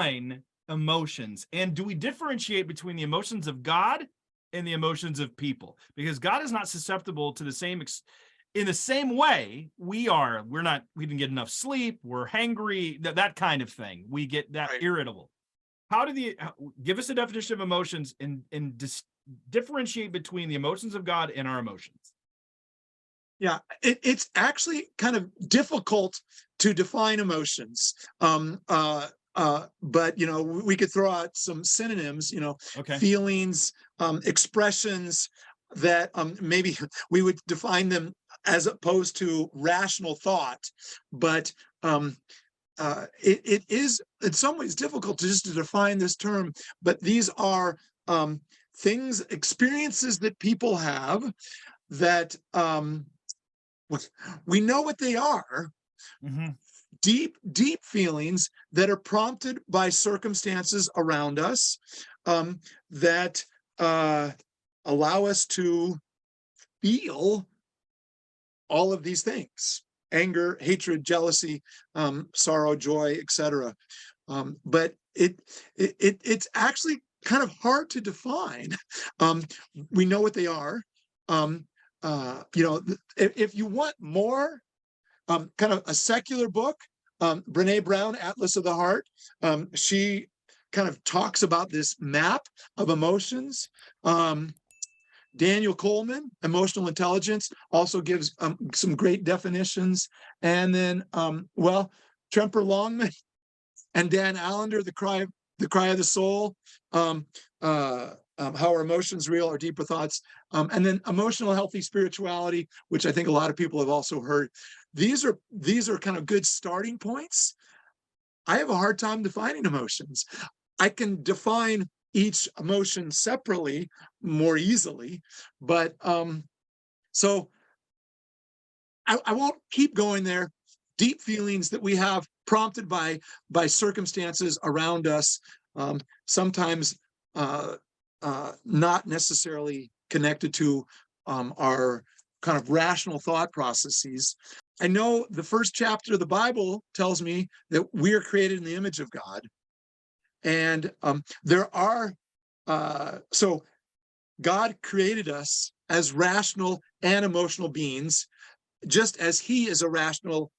define emotions? And do we differentiate between the emotions of God and the emotions of people? Because God is not susceptible to the same in the same way we are. We didn't get enough sleep, we're hangry, that kind of thing. We get that irritable. Give us a definition of emotions and differentiate between the emotions of God and our emotions. Yeah, it's actually kind of difficult to define emotions. But we could throw out some synonyms, Okay. feelings, expressions that maybe we would define them as opposed to rational thought. But it is in some ways difficult to define this term. But these are things, experiences that people have that we know what they are. Mm-hmm. Deep feelings that are prompted by circumstances around us, that allow us to feel all of these things: anger, hatred, jealousy, sorrow, joy, etc. But it's actually kind of hard to define. We know what they are. If you want more, kind of a secular book, Brene Brown, Atlas of the Heart, she kind of talks about this map of emotions. Daniel Coleman, Emotional Intelligence, also gives some great definitions. And then, Tremper Longman and Dan Allender, the cry of the soul, how our emotions real or deeper thoughts, and then Emotional Healthy Spirituality, which I think a lot of people have also heard. These are kind of good starting points. I have a hard time defining emotions. I can define each emotion separately more easily, but so I won't keep going there. Deep feelings that we have prompted by circumstances around us, sometimes not necessarily connected to our kind of rational thought processes. I know the first chapter of the Bible tells me that we are created in the image of God. And so God created us as rational and emotional beings, just as he is a rational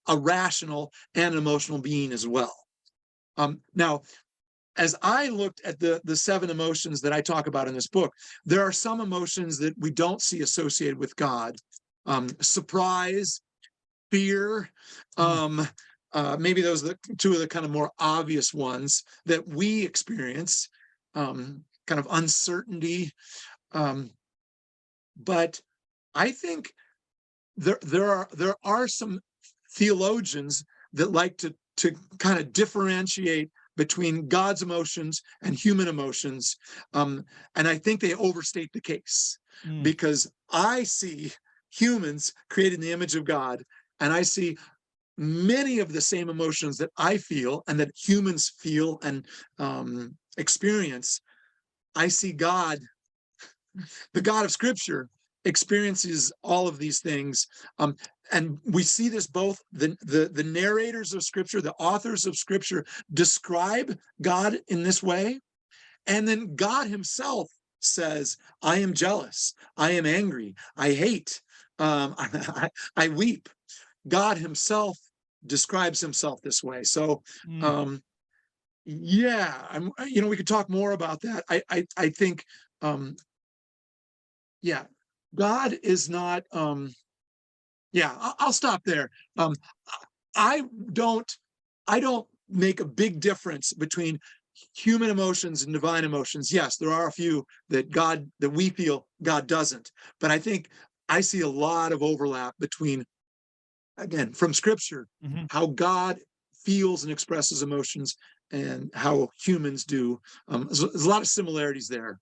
and emotional being as well. Now, as I looked at the 7 emotions that I talk about in this book, there are some emotions that we don't see associated with God. Surprise, fear, maybe those are the 2 of the kind of more obvious ones that we experience, kind of uncertainty. But I think there are some theologians that like to kind of differentiate between God's emotions and human emotions. And I think they overstate the case, because I see humans created in the image of God, and I see many of the same emotions that I feel and that humans feel and experience. I see God, the God of Scripture, experiences all of these things. And we see this both the narrators of Scripture, the authors of Scripture, describe God in this way. And then God himself says, I am jealous, I am angry, I hate, I weep. God himself describes himself this way. So, yeah, we could talk more about that. I think, yeah, God is not, I'll stop there. I don't make a big difference between human emotions and divine emotions. Yes, there are a few that we feel God doesn't, but I think I see a lot of overlap between, again, from Scripture, how God feels and expresses emotions and how humans do. There's a lot of similarities there.